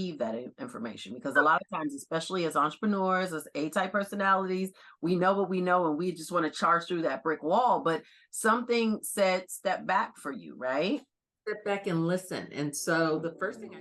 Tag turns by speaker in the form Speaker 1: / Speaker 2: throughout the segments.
Speaker 1: that information, because a lot of times, especially as entrepreneurs, as A-type personalities, we know what we know and we just want to charge through that brick wall. But something said, step back for you, right?
Speaker 2: Step back and listen. And so the first thing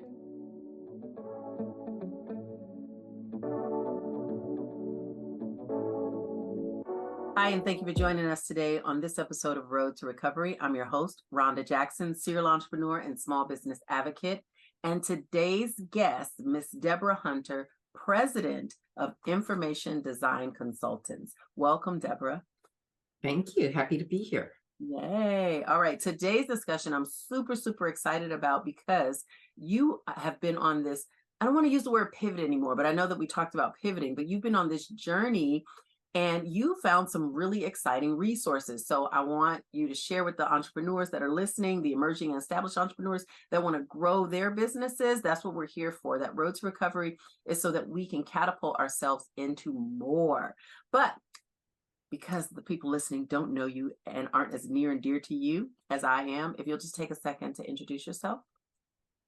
Speaker 1: Hi, and thank you for joining us today on this episode of Road to Recovery. I'm your host, Ronda Jackson, serial entrepreneur and small business advocate. And today's guest, Miss Debra Hunter, president of Information Design Consultants. Welcome, Debra.
Speaker 2: Thank you. Happy to be here.
Speaker 1: Yay. All right. Today's discussion, I'm super, super excited about because you have been on this, I don't want to use the word pivot anymore, but I know that we talked about pivoting, but you've been on this journey and you found some really exciting resources. So I want you to share with the entrepreneurs that are listening, the emerging and established entrepreneurs that want to grow their businesses. That's what we're here for. That Road to Recovery is so that we can catapult ourselves into more. But because the people listening don't know you and aren't as near and dear to you as I am, if you'll just take a second to introduce yourself.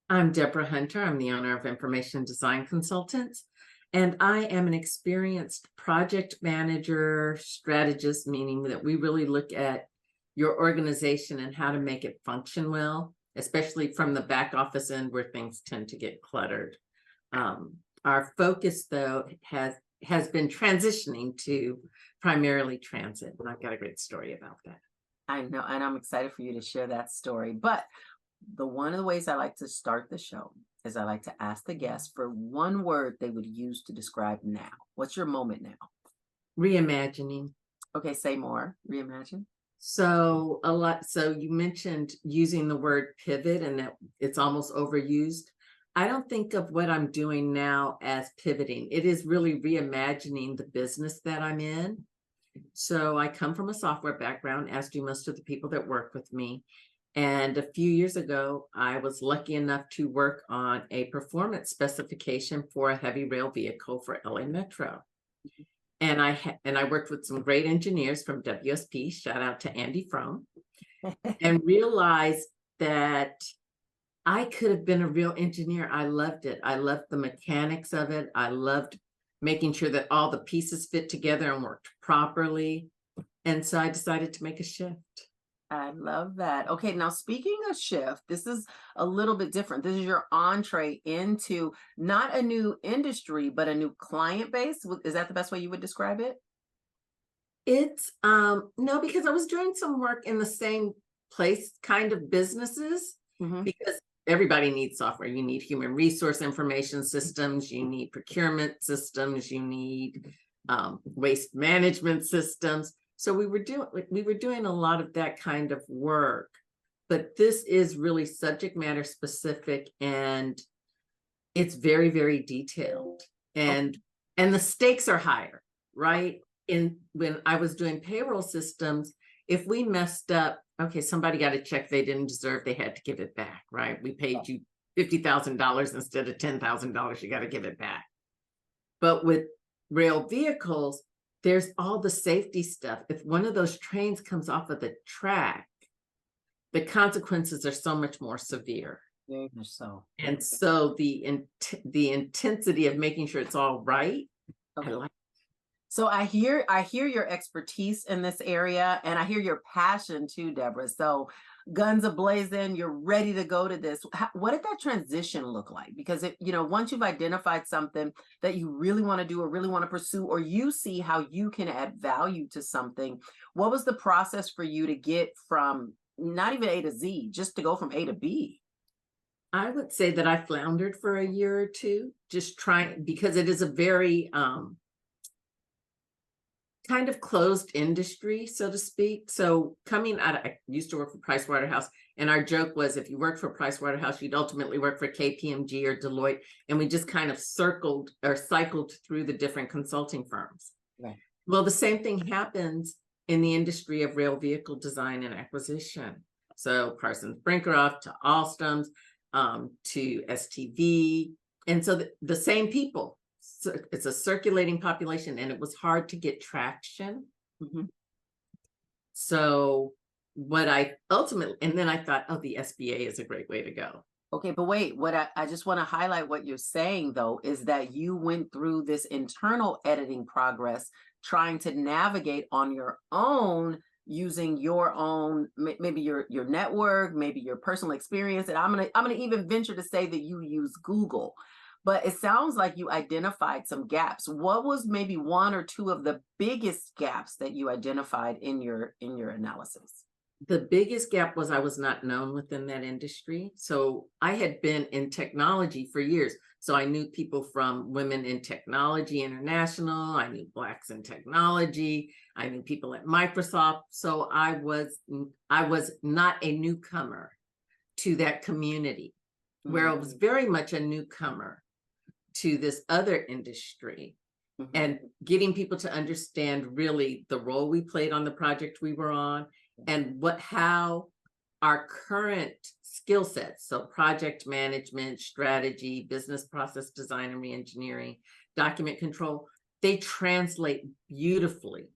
Speaker 2: I'm Debra Hunter. I'm the owner of Information Design Consultants, and I am an experienced project manager, strategist, meaning that we really look at your organization and how to make it function well, especially from the back office end where things tend to get cluttered. Our focus, though, has been transitioning to primarily transit, and I've got a great story about that.
Speaker 1: I know, and I'm excited for you to share that story. But one of the ways I like to start the show is I like to ask the guests for one word they would use to describe now. What's your moment now?
Speaker 2: Reimagining.
Speaker 1: Okay, say more. Reimagine.
Speaker 2: So you mentioned using the word pivot and that it's almost overused. I don't think of what I'm doing now as pivoting. It is really reimagining the business that I'm in. So I come from a software background, as do most of the people that work with me. And a few years ago, I was lucky enough to work on a performance specification for a heavy rail vehicle for LA Metro. And I worked with some great engineers from WSP, shout out to Andy Fromm, and realized that I could have been a real engineer. I loved it. I loved the mechanics of it. I loved making sure that all the pieces fit together and worked properly. And so I decided to make a shift.
Speaker 1: I love that. Okay, now speaking of shift, this is a little bit different. This is your entree into not a new industry, but a new client base. Is that the best way you would describe it?
Speaker 2: It's no, because I was doing some work in the same place kind of businesses, because everybody needs software. You need human resource information systems, you need procurement systems, you need waste management systems. So we were doing a lot of that kind of work, but this is really subject matter specific and it's very, very detailed, and the stakes are higher, right? When I was doing payroll systems, if we messed up, okay, somebody got a check they didn't deserve, they had to give it back, right? We paid you $50,000 instead of $10,000, you got to give it back. But with rail vehicles, there's all the safety stuff. If one of those trains comes off of the track, the consequences are so much more severe.
Speaker 1: Very much so.
Speaker 2: And so the intensity of making sure it's all right.
Speaker 1: Okay. So I hear your expertise in this area, and I hear your passion too, Debra. So guns a-blazing, you're ready to go to this. What did that transition look like? Because once you've identified something that you really want to do or really want to pursue, or you see how you can add value to something, what was the process for you to get from not even A to Z, just to go from A to B?
Speaker 2: I would say that I floundered for a year or two, just trying, because it is a very kind of closed industry, so to speak. So I used to work for Pricewaterhouse, and our joke was if you worked for Pricewaterhouse, you'd ultimately work for KPMG or Deloitte. And we just kind of cycled through the different consulting firms.
Speaker 1: Right.
Speaker 2: Well, the same thing happens in the industry of rail vehicle design and acquisition. So Parsons Brinckerhoff to Alstom's, to STV. And so the same people. So it's a circulating population, and it was hard to get traction. So what I ultimately, and then I thought, oh, the SBA is a great way to go.
Speaker 1: Okay, but wait, what I just want to highlight what you're saying though is that you went through this internal editing progress trying to navigate on your own using your own maybe your network, maybe your personal experience. And I'm gonna even venture to say that you use Google. But it sounds like you identified some gaps. What was maybe one or two of the biggest gaps that you identified in your analysis?
Speaker 2: The biggest gap was I was not known within that industry. So I had been in technology for years. So I knew people from Women in Technology International. I knew Blacks in Technology. I knew people at Microsoft. So I was not a newcomer to that community, where I was very much a newcomer to this other industry. And getting people to understand really the role we played on the project we were on, and how our current skill sets, so project management, strategy, business process design and reengineering, document control, they translate beautifully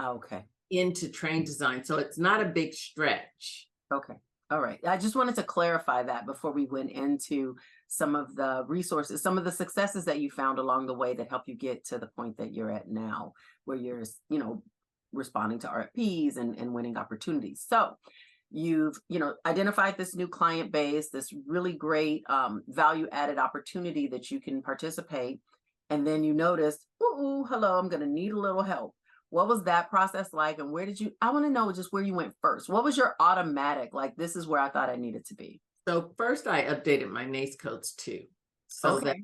Speaker 1: Okay.
Speaker 2: into train design. So it's not a big stretch.
Speaker 1: Okay. All right. I just wanted to clarify that before we went into some of the resources, some of the successes that you found along the way that help you get to the point that you're at now, where you're, responding to RFPs and winning opportunities. So you've, identified this new client base, this really great value added opportunity that you can participate. And then you noticed, ooh, hello, I'm going to need a little help. What was that process like? And I want to know just where you went first. What was your automatic, like, this is where I thought I needed to be?
Speaker 2: So first I updated my NAICS codes too, so that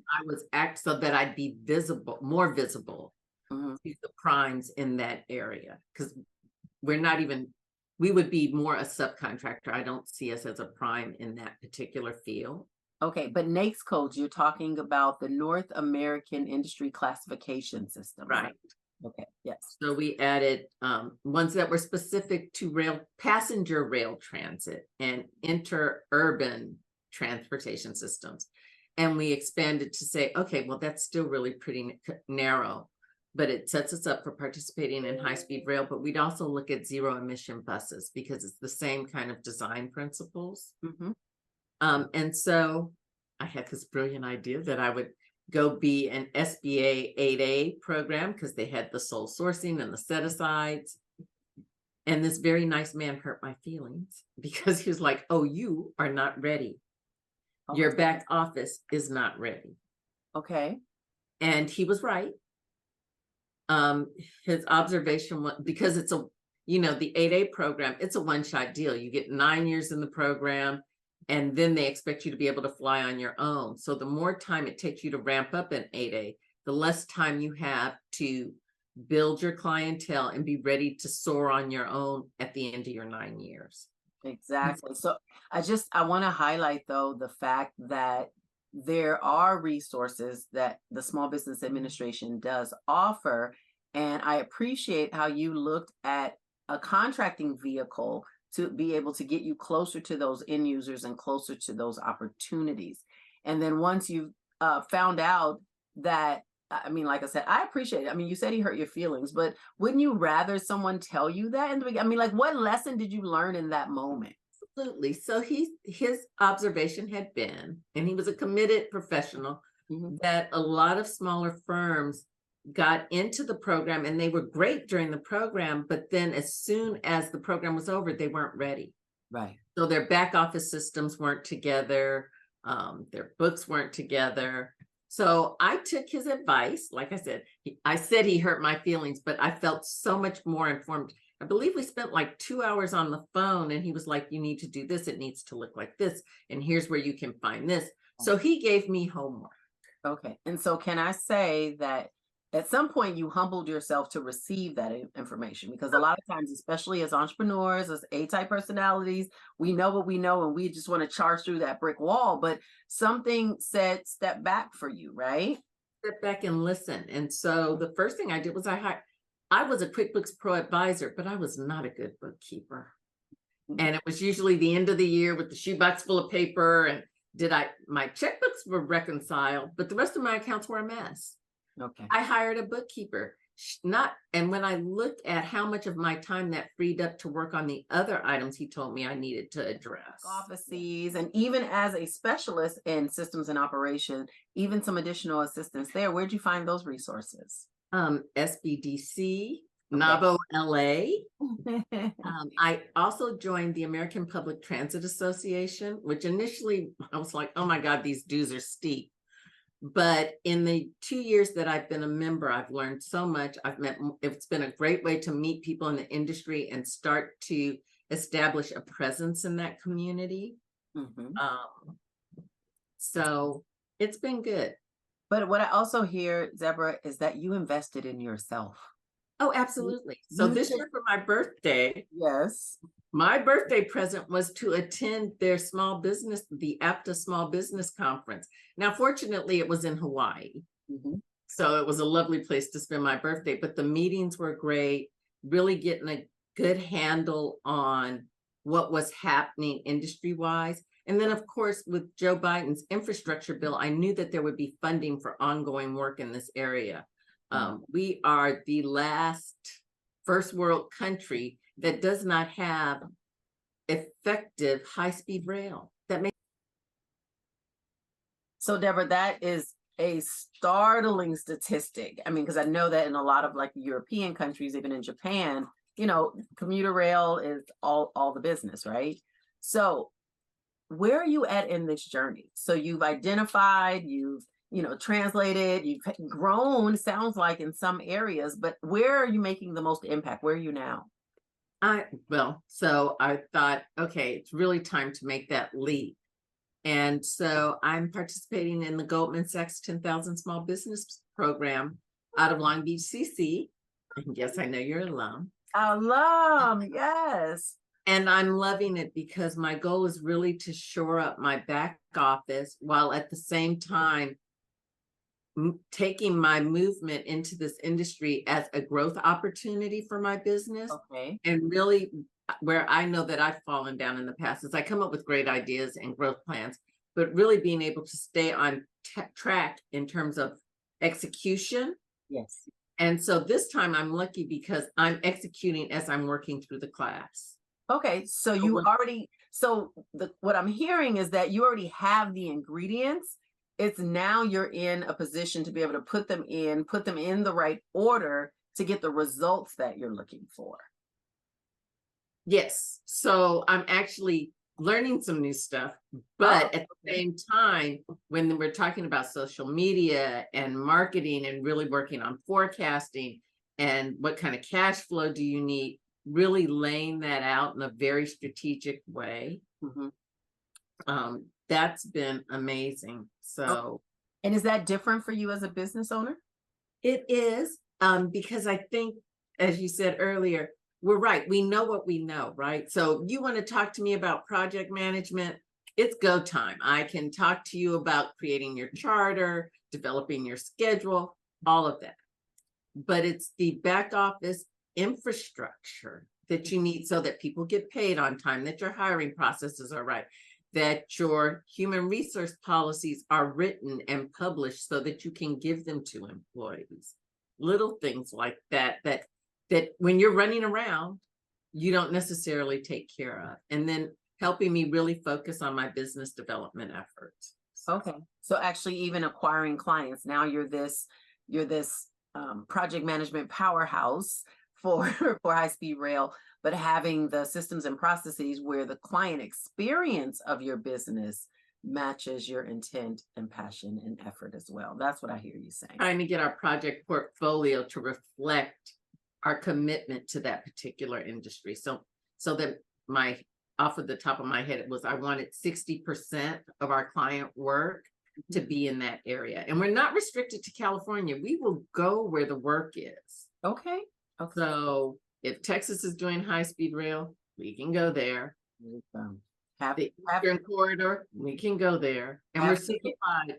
Speaker 2: so that I'd be visible, more visible to the primes in that area. Because we would be more a subcontractor. I don't see us as a prime in that particular field.
Speaker 1: Okay, but NAICS codes, you're talking about the North American Industry Classification System,
Speaker 2: right?
Speaker 1: Okay, yes.
Speaker 2: So we added ones that were specific to passenger rail transit and interurban transportation systems. And we expanded to say, okay, well, that's still really pretty narrow, but it sets us up for participating in high-speed rail. But we'd also look at zero emission buses because it's the same kind of design principles. And so I had this brilliant idea that I would go be an SBA 8A program because they had the sole sourcing and the set-asides. And this very nice man hurt my feelings because he was like, oh, you are not ready. Your back office is not ready.
Speaker 1: Okay.
Speaker 2: And he was right. His observation was, because it's the 8A program, it's a one-shot deal. You get 9 years in the program, and then they expect you to be able to fly on your own. So the more time it takes you to ramp up an 8A, the less time you have to build your clientele and be ready to soar on your own at the end of your 9 years.
Speaker 1: Exactly. So I want to highlight though the fact that there are resources that the Small Business Administration does offer. And I appreciate how you looked at a contracting vehicle to be able to get you closer to those end users and closer to those opportunities. And then once you've found out that, I mean, like I said, I appreciate it. I mean, you said he hurt your feelings, but wouldn't you rather someone tell you that in the beginning? I mean, like, what lesson did you learn in that moment?
Speaker 2: Absolutely. So his observation had been, and he was a committed professional, that a lot of smaller firms got into the program and they were great during the program, but then as soon as the program was over, they weren't ready.
Speaker 1: Right.
Speaker 2: So their back office systems weren't together, their books weren't together. So I took his advice. Like I said he hurt my feelings, but I felt so much more informed. I believe we spent like 2 hours on the phone, and he was like, you need to do this. It needs to look like this. And here's where you can find this. So he gave me homework.
Speaker 1: Okay. And so can I say that at some point you humbled yourself to receive that information? Because a lot of times, especially as entrepreneurs, as A-type personalities, we know what we know and we just want to charge through that brick wall, but something said step back for you, right?
Speaker 2: Step back and listen. And so the first thing I did was I was a QuickBooks Pro advisor, but I was not a good bookkeeper. And it was usually the end of the year with the shoebox full of paper, and my checkbooks were reconciled, but the rest of my accounts were a mess.
Speaker 1: Okay.
Speaker 2: I hired a bookkeeper. not, and when I looked at how much of my time that freed up to work on the other items he told me I needed to address.
Speaker 1: Offices, and even as a specialist in systems and operation, even some additional assistance there. Where'd you find those resources?
Speaker 2: SBDC,
Speaker 1: Okay.
Speaker 2: NAVO LA. I also joined the American Public Transit Association, which initially I was like, oh my God, these dues are steep. But in the 2 years that I've been a member, I've learned so much. It's been a great way to meet people in the industry and start to establish a presence in that community.
Speaker 1: Mhm.
Speaker 2: So it's been good.
Speaker 1: But what I also hear, Debra, is that you invested in yourself.
Speaker 2: Oh, absolutely. So
Speaker 1: You
Speaker 2: this
Speaker 1: took-
Speaker 2: year for my birthday,
Speaker 1: Yes.
Speaker 2: my birthday present was to attend their the APTA Small Business Conference. Now, fortunately, it was in Hawaii.
Speaker 1: Mhm.
Speaker 2: So it was a lovely place to spend my birthday, but the meetings were great, really getting a good handle on what was happening industry-wise. And then, of course, with Joe Biden's infrastructure bill, I knew that there would be funding for ongoing work in this area. We are the last first world country that does not have effective high-speed rail.
Speaker 1: So, Debra, that is a startling statistic. I mean, because I know that in a lot of like European countries, even in Japan, commuter rail is all the business, right? So where are you at in this journey? So you've identified, you've translated, you've grown, sounds like in some areas, but where are you making the most impact? Where are you now?
Speaker 2: So I thought, okay, it's really time to make that leap. And so I'm participating in the Goldman Sachs 10,000 Small Business Program out of Long Beach, CC. And yes, I know you're alum.
Speaker 1: Alum, yes.
Speaker 2: And I'm loving it because my goal is really to shore up my back office while at the same time taking my movement into this industry as a growth opportunity for my business.
Speaker 1: Okay.
Speaker 2: And really where I know that I've fallen down in the past is I come up with great ideas and growth plans, but really being able to stay on track in terms of execution.
Speaker 1: Yes.
Speaker 2: And so this time I'm lucky because I'm executing as I'm working through the class.
Speaker 1: Okay, so what I'm hearing is that you already have the ingredients. It's now you're in a position to be able to put them in the right order to get the results that you're looking for.
Speaker 2: Yes. So I'm actually learning some new stuff, but at the same time, when we're talking about social media and marketing and really working on forecasting and what kind of cash flow do you need, really laying that out in a very strategic way. That's been amazing. So,
Speaker 1: and is that different for you as a business owner?
Speaker 2: It is, because I think, as you said earlier, we're right. We know what we know, right? So you want to talk to me about project management, it's go time. I can talk to you about creating your charter, developing your schedule, all of that. But it's the back office infrastructure that you need so that people get paid on time, that your hiring processes are right, that your human resource policies are written and published so that you can give them to employees. Little things like that when you're running around, you don't necessarily take care of. And then helping me really focus on my business development efforts.
Speaker 1: Okay. So actually even acquiring clients, now you're this project management powerhouse for high-speed rail, but having the systems and processes where the client experience of your business matches your intent and passion and effort as well. That's what I hear you saying.
Speaker 2: Trying to get our project portfolio to reflect our commitment to that particular industry. So that off of the top of my head, it was, I wanted 60% of our client work to be in that area. And we're not restricted to California. We will go where the work is.
Speaker 1: Okay.
Speaker 2: So if Texas is doing high-speed rail, we can go there. The Eastern Corridor, we can go there. And we're certified.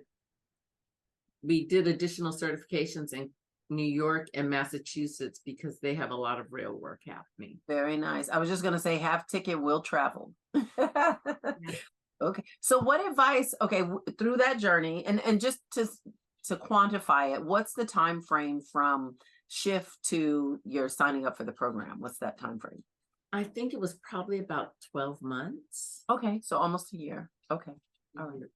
Speaker 2: We did additional certifications in New York and Massachusetts because they have a lot of rail work happening.
Speaker 1: Very nice. I was just going to say, have ticket, will travel. Okay. So what advice, through that journey and just to quantify it, what's the time frame from shift to your signing up for the program? What's that time frame?
Speaker 2: I think it was probably about 12 months.
Speaker 1: Okay, so almost a year. Okay. All right.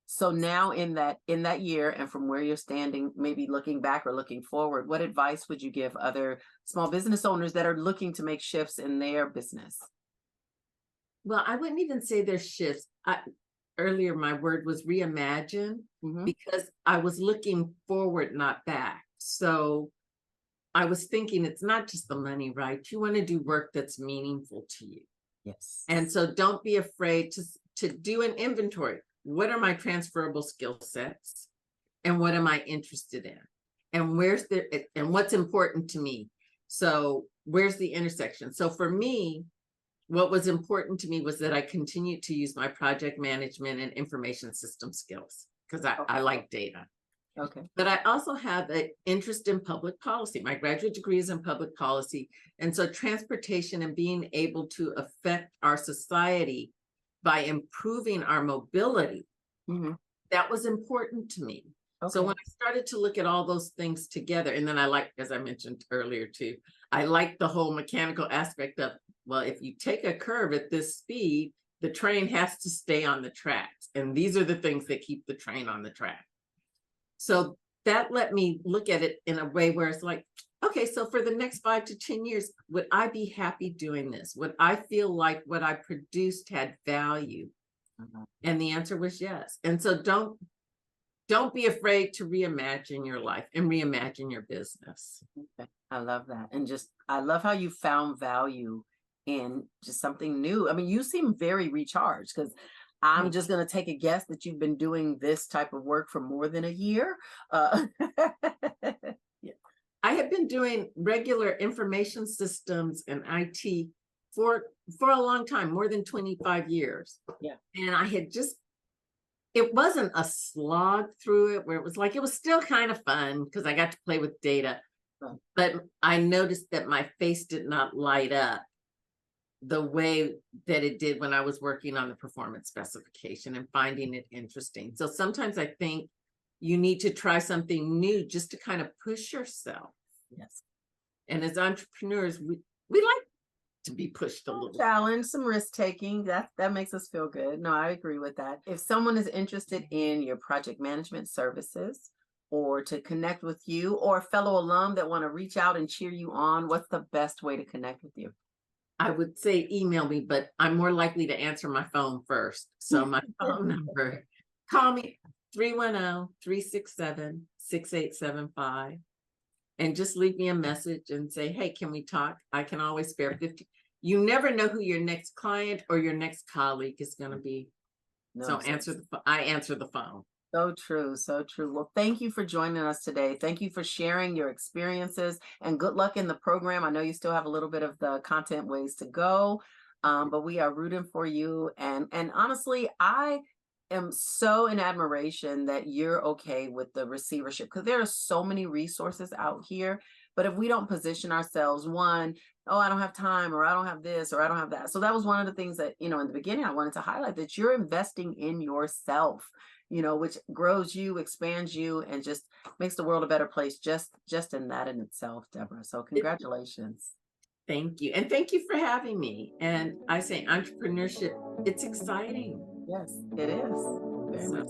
Speaker 1: So now in that year, and from where you're standing, maybe looking back or looking forward, what advice would you give other small business owners that are looking to make shifts in their business?
Speaker 2: Well, I wouldn't even say there's shifts. Earlier, my word was reimagine, because I was looking forward, not back. So I was thinking it's not just the money, right? You want to do work that's meaningful to you.
Speaker 1: Yes.
Speaker 2: And so don't be afraid to do an inventory. What are my transferable skill sets? And what am I interested in? And what's important to me? So where's the intersection? So for me, what was important to me was that I continued to use my project management and information system skills because I like data.
Speaker 1: Okay.
Speaker 2: But I also have an interest in public policy. My graduate degree is in public policy. And so transportation and being able to affect our society by improving our mobility, that was important to me. Okay. So when I started to look at all those things together, and then I like, as I mentioned earlier too, I like the whole mechanical aspect of, well, if you take a curve at this speed, the train has to stay on the tracks. And these are the things that keep the train on the track. So that let me look at it in a way where it's like, okay, so for the next 5 to 10 years, would I be happy doing this? Would I feel like what I produced had value? And the answer was yes. And so don't be afraid to reimagine your life and reimagine your business.
Speaker 1: Okay. I love that. And I love how you found value in just something new. I mean, you seem very recharged because I'm just going to take a guess that you've been doing this type of work for more than a year.
Speaker 2: Yeah. I have been doing regular information systems and IT for a long time, more than 25 years.
Speaker 1: Yeah.
Speaker 2: And I had it wasn't a slog through it where it was still kind of fun because I got to play with data. But I noticed that my face did not light up the way that it did when I was working on the performance specification and finding it interesting. So sometimes I think you need to try something new just to kind of push yourself.
Speaker 1: Yes.
Speaker 2: And as entrepreneurs, we like to be pushed a little.
Speaker 1: Challenge, some risk taking. That makes us feel good. No, I agree with that. If someone is interested in your project management services or to connect with you, or a fellow alum that want to reach out and cheer you on, what's the best way to connect with you?
Speaker 2: I would say email me, but I'm more likely to answer my phone first. So my phone number, call me 310-367-6875 and just leave me a message and say, hey, can we talk? I can always spare 50. You never know who your next client or your next colleague is going to be. No, so I answer the phone.
Speaker 1: So true. So true. Well, thank you for joining us today. Thank you for sharing your experiences and good luck in the program. I know you still have a little bit of the content ways to go, but we are rooting for you. And honestly, I am so in admiration that you're okay with the receivership because there are so many resources out here. But if we don't position ourselves, one, oh, I don't have time, or I don't have this, or I don't have that. So that was one of the things that, in the beginning, I wanted to highlight that you're investing in yourself, which grows you, expands you, and just makes the world a better place just in that in itself, Debra. So congratulations.
Speaker 2: Thank you. And thank you for having me. And I say entrepreneurship, it's exciting.
Speaker 1: Yes, it is. Very much.